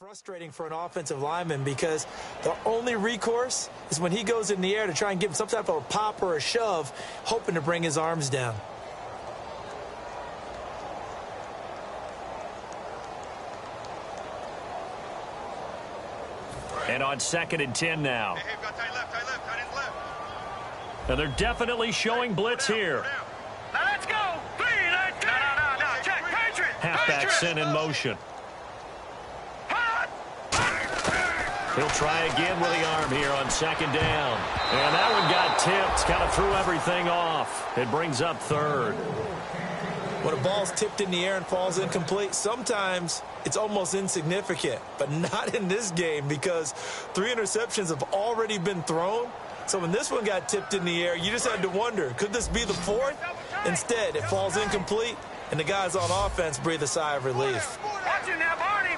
Frustrating for an offensive lineman because the only recourse is when he goes in the air to try and give him some type of a pop or a shove, hoping to bring his arms down. And on 2nd and 10 now. Hey, got tight left. And they're definitely showing blitz here. Now let's go. 3, 9, 10. No. Check. Patriot. Halfback sent in motion. He'll try again with the arm here on 2nd down. And that one got tipped. Kind of threw everything off. It brings up 3rd. When a ball's tipped in the air and falls incomplete, sometimes it's almost insignificant. But not in this game because 3 interceptions have already been thrown. So when this one got tipped in the air, you just had to wonder, could this be the 4th? Instead, it falls incomplete, and the guys on offense breathe a sigh of relief. Watch it now, Barney.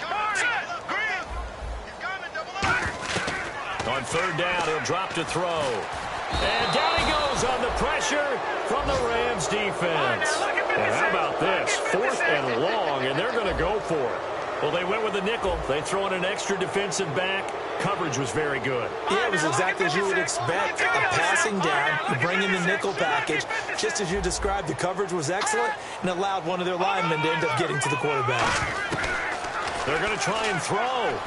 On 3rd down, he'll drop to throw. And down he goes on the pressure from the Rams defense. And how about this? 4th and long, and they're going to go for it. Well, they went with a nickel. They throw in an extra defensive back. Coverage was very good. Yeah, it was exactly as you would expect. A passing down, you bring in the nickel package. Just as you described, the coverage was excellent and allowed one of their linemen to end up getting to the quarterback. They're going to try and throw.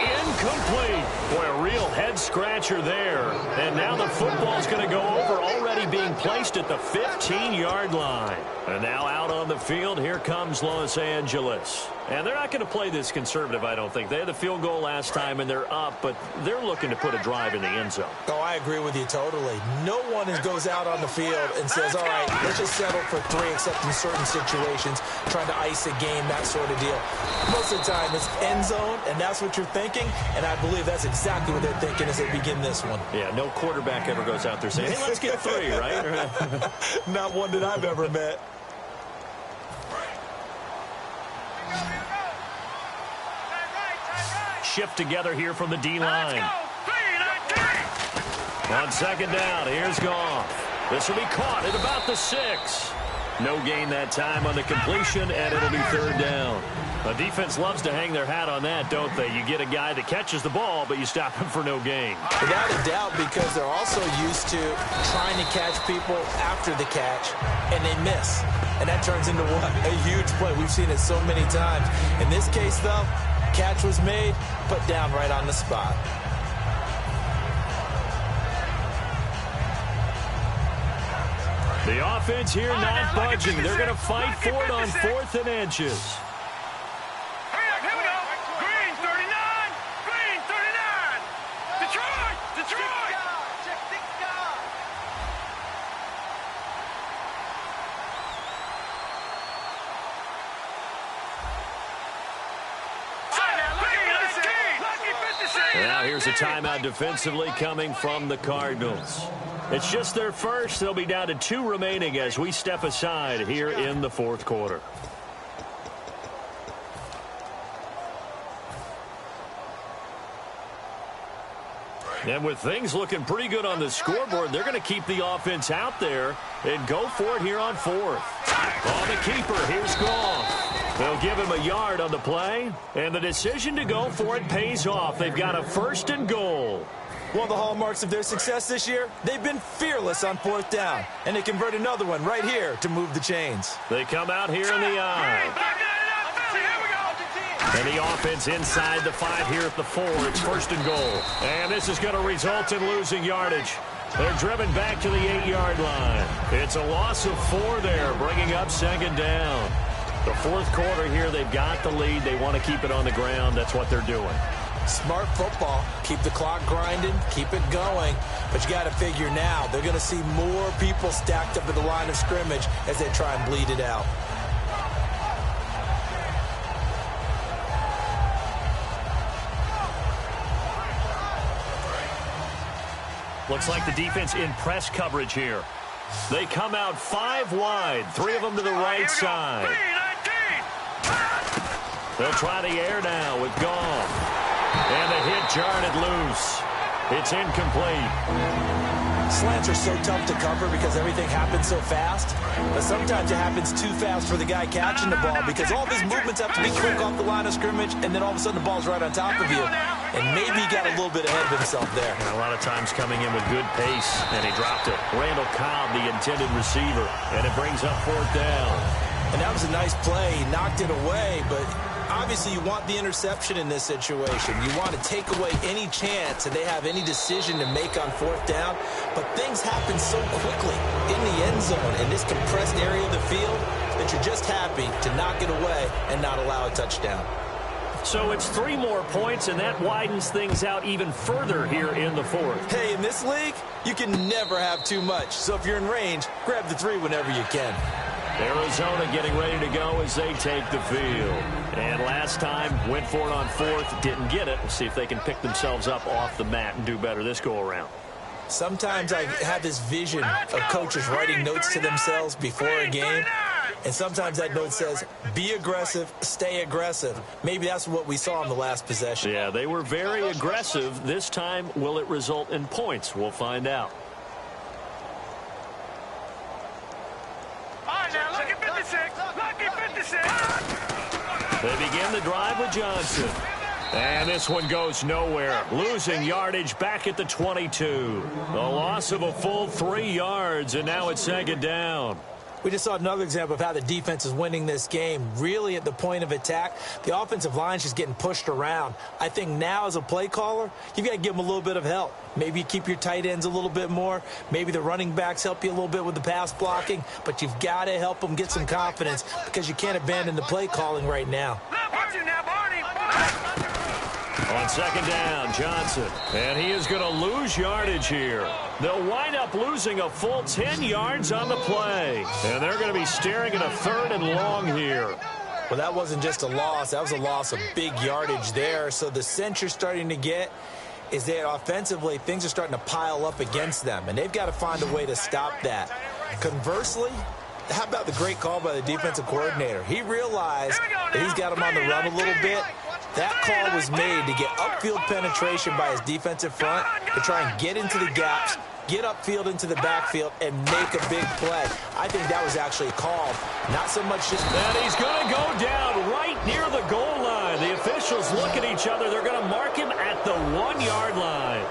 Incomplete. Boy, a real head-scratcher there. And now the football's going to go over, already being placed at the 15-yard line. And now out on the field, here comes Los Angeles. And they're not going to play this conservative, I don't think. They had the field goal last time, and they're up, but they're looking to put a drive in the end zone. Oh, I agree with you totally. No one goes out on the field and says, all right, let's just settle for 3, except in certain situations, trying to ice a game, that sort of deal. Most of the time, it's end zone, and that's what you're thinking, and I believe that's exactly what they're thinking as they begin this one. Yeah, no quarterback ever goes out there saying, hey, let's get 3, right? Not one that I've ever met. Shift together here from the D-line. On 2nd down, here's Goff. This will be caught at about the 6. No gain that time on the completion, and it'll be 3rd down. The defense loves to hang their hat on that, don't they? You get a guy that catches the ball, but you stop him for no gain. Without a doubt, because they're also used to trying to catch people after the catch, and they miss. And that turns into what? A huge play. We've seen it so many times. In this case, though, catch was made, put down right on the spot. The offense here not budging. They're going to fight for it on 4th and inches. Here we go. Green 39. Green 39. Detroit. Check the guard. Now here's a timeout defensively coming from the Cardinals. It's just their first. They'll be down to 2 remaining as we step aside here in the 4th quarter. And with things looking pretty good on the scoreboard, they're going to keep the offense out there and go for it here on 4th. On the keeper, here's Goff. They'll give him a yard on the play, and the decision to go for it pays off. They've got a 1st and goal. One of the hallmarks of their success this year, they've been fearless on 4th down, and they convert another one right here to move the chains. They come out here in the eye. And the offense inside the 5 here at the 4. It's 1st and goal. And this is going to result in losing yardage. They're driven back to the 8-yard line. It's a loss of 4 there, bringing up 2nd down. The 4th quarter here, they've got the lead. They want to keep it on the ground. That's what they're doing. Smart football. Keep the clock grinding. Keep it going. But you got to figure now, they're going to see more people stacked up at the line of scrimmage as they try and bleed it out. Looks like the defense in press coverage here. They come out 5 wide, 3 of them to the right side. They'll try the air now with Goff. And the hit jarred it loose. It's incomplete. Slants are so tough to cover because everything happens so fast. But sometimes it happens too fast for the guy catching the ball because all of his movements have to be quick off the line of scrimmage, and then all of a sudden the ball's right on top of you. And maybe he got a little bit ahead of himself there. And a lot of times coming in with good pace, and he dropped it. Randall Cobb, the intended receiver, and it brings up 4th down. And that was a nice play. He knocked it away, but obviously you want the interception in this situation. You want to take away any chance that they have any decision to make on 4th down. But things happen so quickly in the end zone in this compressed area of the field that you're just happy to knock it away and not allow a touchdown. So it's 3 more points, and that widens things out even further here in the 4th. Hey, in this league, you can never have too much. So if you're in range, grab the 3 whenever you can. Arizona getting ready to go as they take the field. And last time, went for it on 4th, didn't get it. We'll see if they can pick themselves up off the mat and do better this go-around. Sometimes I have this vision of coaches writing notes to themselves before a game. And sometimes that note says, be aggressive, stay aggressive. Maybe that's what we saw in the last possession. Yeah, they were very aggressive. This time, will it result in points? We'll find out. All right, now, look at 56. Look at 56. They begin the drive with Johnson. And this one goes nowhere. Losing yardage back at the 22. The loss of a full 3 yards, and now it's 2nd down. We just saw another example of how the defense is winning this game. Really at the point of attack, the offensive line's just getting pushed around. I think now as a play caller, you've got to give them a little bit of help. Maybe you keep your tight ends a little bit more. Maybe the running backs help you a little bit with the pass blocking. But you've got to help them get some confidence because you can't abandon the play calling right now. On 2nd down, Johnson. And he is going to lose yardage here. They'll wind up losing a full 10 yards on the play. And they're going to be staring at a 3rd and long here. Well, that wasn't just a loss. That was a loss of big yardage there. So the sense you're starting to get is that offensively, things are starting to pile up against them. And they've got to find a way to stop that. Conversely, how about the great call by the defensive coordinator? He realized that he's got him on the run a little bit. That call was made to get upfield penetration by his defensive front to try and get into the gaps, get upfield into the backfield, and make a big play. I think that was actually called. Not so much just... And he's going to go down right near the goal line. The officials look at each other. They're going to mark him at the 1-yard line.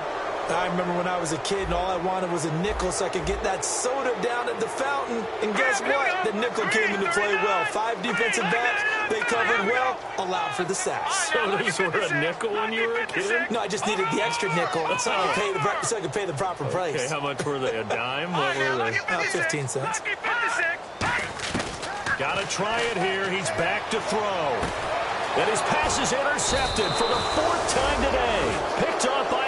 I remember when I was a kid and all I wanted was a nickel so I could get that soda down at the fountain. And guess what? The nickel came into play well. 5 defensive backs. They covered well, allowed for the sacks. Sodas were a nickel when you were a kid? No, I just needed the extra nickel so I could pay the proper price. Okay, how much were they? A dime? What were they? 15 cents. Got to try it here. He's back to throw. And his pass is intercepted for the 4th time today. Picked off by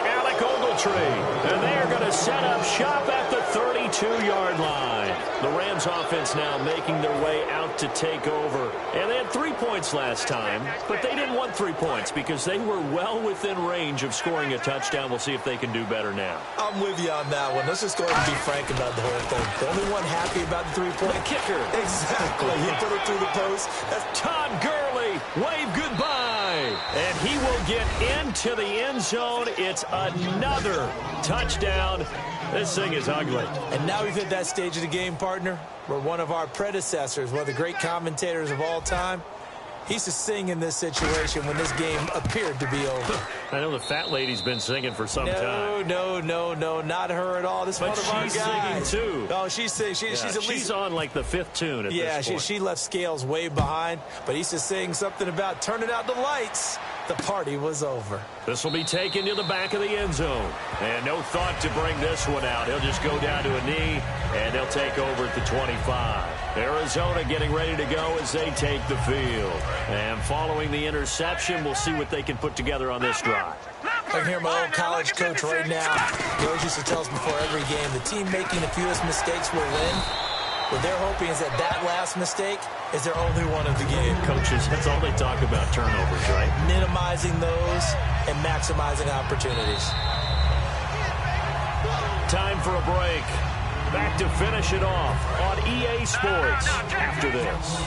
and they are going to set up shop at the 32-yard line. The Rams offense now making their way out to take over. And they had 3 points last time, but they didn't want 3 points because they were well within range of scoring a touchdown. We'll see if they can do better now. I'm with you on that one. Let's just go ahead and be frank about the whole thing. The only one happy about the 3-point kicker. Exactly. He put it through the post. That's Todd Gurley. Wave goodbye. And he will get into the end zone. It's another touchdown. This thing is ugly. And now we've hit that stage of the game, partner, where one of our predecessors, one of the great commentators of all time, he used to sing in this situation when this game appeared to be over. I know the fat lady's been singing for some time. No, not her at all. This is one of our guys. But she's singing, too. Oh, she's singing. She's on, like, the 5th tune at this point. She left Scales way behind, but he used to sing something about turning out the lights. The party was over. This will be taken to the back of the end zone. And no thought to bring this one out. He'll just go down to a knee, and they'll take over at the 25. Arizona getting ready to go as they take the field. And following the interception, we'll see what they can put together on this drive. I can hear my old college coach right now. He always used to tell us before every game, the team making the fewest mistakes will win. What they're hoping is that last mistake is their only one of the game. Coaches, that's all they talk about, turnovers, right? Minimizing those and maximizing opportunities. Time for a break. Back to finish it off on EA Sports after this.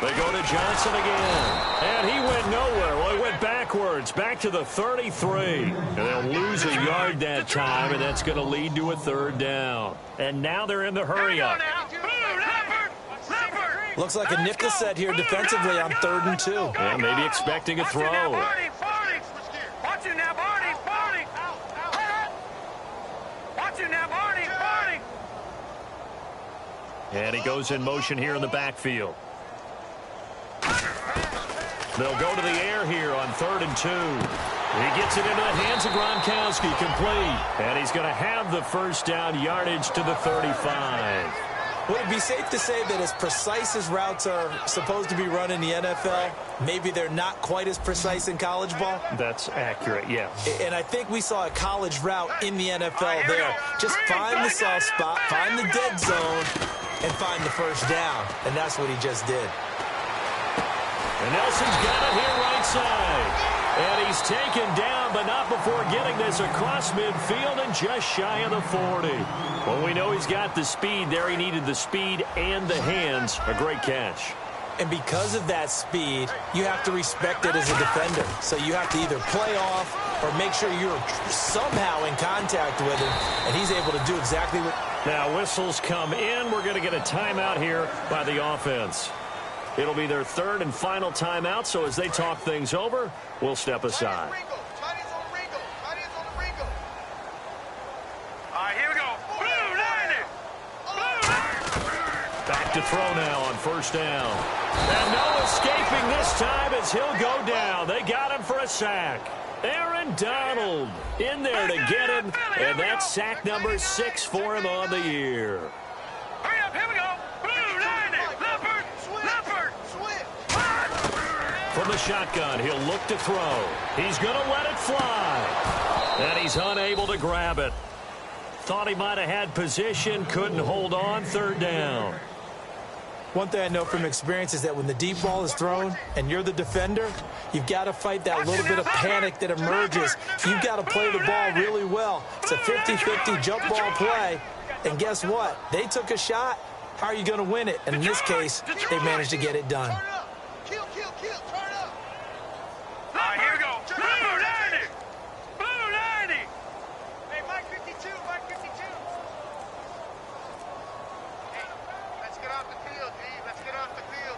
They go to Johnson again. And he went nowhere. Well, he went back backwards, back to the 33. And they'll lose a yard that time, and that's going to lead to a third down. And now they're in the hurry-up. Looks like a nickel set here defensively on 3rd and 2. Yeah, maybe expecting a throw. Watch it now, Barney. Watch it now, Barney. And he goes in motion here in the backfield. They'll go to the air here on 3rd and 2. He gets it into the hands of Gronkowski, complete. And he's going to have the first down, yardage to the 35. Would it be safe to say that as precise as routes are supposed to be run in the NFL, maybe they're not quite as precise in college ball? That's accurate, yeah. And I think we saw a college route in the NFL there. Just find the soft spot, find the dead zone, and find the first down. And that's what he just did. And Nelson's got it here right side. And he's taken down, but not before getting this across midfield and just shy of the 40. Well, we know he's got the speed there. He needed the speed and the hands. A great catch. And because of that speed, you have to respect it as a defender. So you have to either play off or make sure you're somehow in contact with him, and he's able to do exactly what... Now, whistles come in. We're going to get a timeout here by the offense. It'll be their third and final timeout, so as they talk things over, we'll step aside. Here we go. Back to throw now on first down. And no escaping this time as he'll go down. They got him for a sack. Aaron Donald in there to get him, and that's sack number 6 for him on the year. Hurry up, here we go. From the shotgun, he'll look to throw. He's going to let it fly. And he's unable to grab it. Thought he might have had position, couldn't hold on, third down. One thing I know from experience is that when the deep ball is thrown and you're the defender, you've got to fight that little bit of panic that emerges. You've got to play the ball really well. It's a 50-50 jump ball play. And guess what? They took a shot. How are you going to win it? And in this case, they managed to get it done. Here we go. Blue 90. Blue 90. Hey, Mike 52. Mike 52. Hey, let's get off the field, D. Let's get off the field,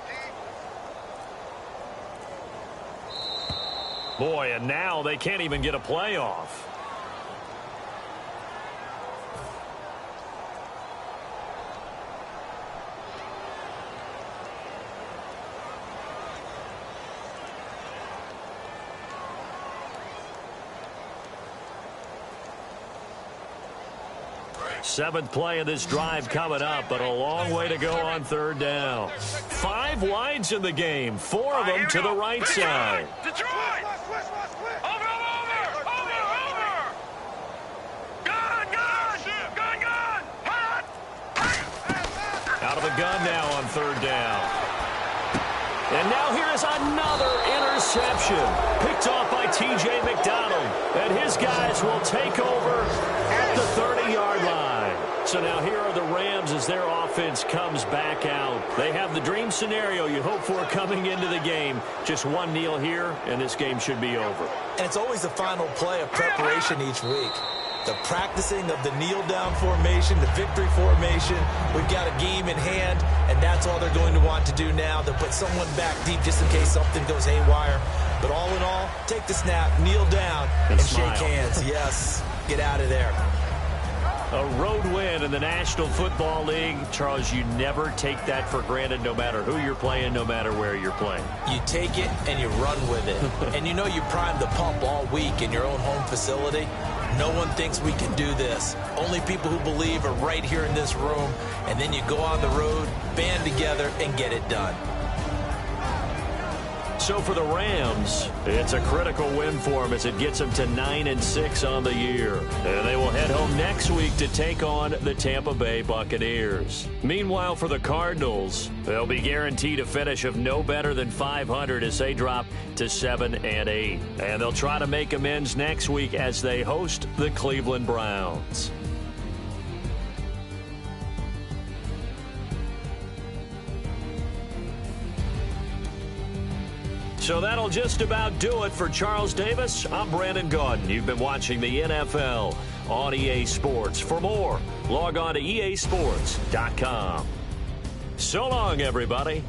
D. Boy, and now they can't even get a play off. Seventh play of this drive coming up, but a long way to go on third down. 5 wides in the game, 4 of them to the right side. Detroit! Over! Gun! Hot! Out of the gun now on third down. And now here's another interception. Picked off by T.J. McDonald. And his guys will take over at the 30-yard line. So now here are the Rams as their offense comes back out. They have the dream scenario you hope for coming into the game. Just one kneel here, and this game should be over. And it's always the final play of preparation each week. The practicing of the kneel-down formation, the victory formation. We've got a game in hand, and that's all they're going to want to do now. They'll put someone back deep just in case something goes haywire. But all in all, take the snap, kneel down, and shake hands. Yes, get out of there. A road win in the National Football League. Charles, you never take that for granted no matter who you're playing, no matter where you're playing. You take it and you run with it. And you know you primed the pump all week in your own home facility. No one thinks we can do this. Only people who believe are right here in this room. And then you go on the road, band together, and get it done. So for the Rams, it's a critical win for them as it gets them to 9-6 on the year. And they will head home next week to take on the Tampa Bay Buccaneers. Meanwhile, for the Cardinals, they'll be guaranteed a finish of no better than 500 as they drop to 7-8. And they'll try to make amends next week as they host the Cleveland Browns. So that'll just about do it for Charles Davis. I'm Brandon Gaudin. You've been watching the NFL on EA Sports. For more, log on to easports.com. So long, everybody.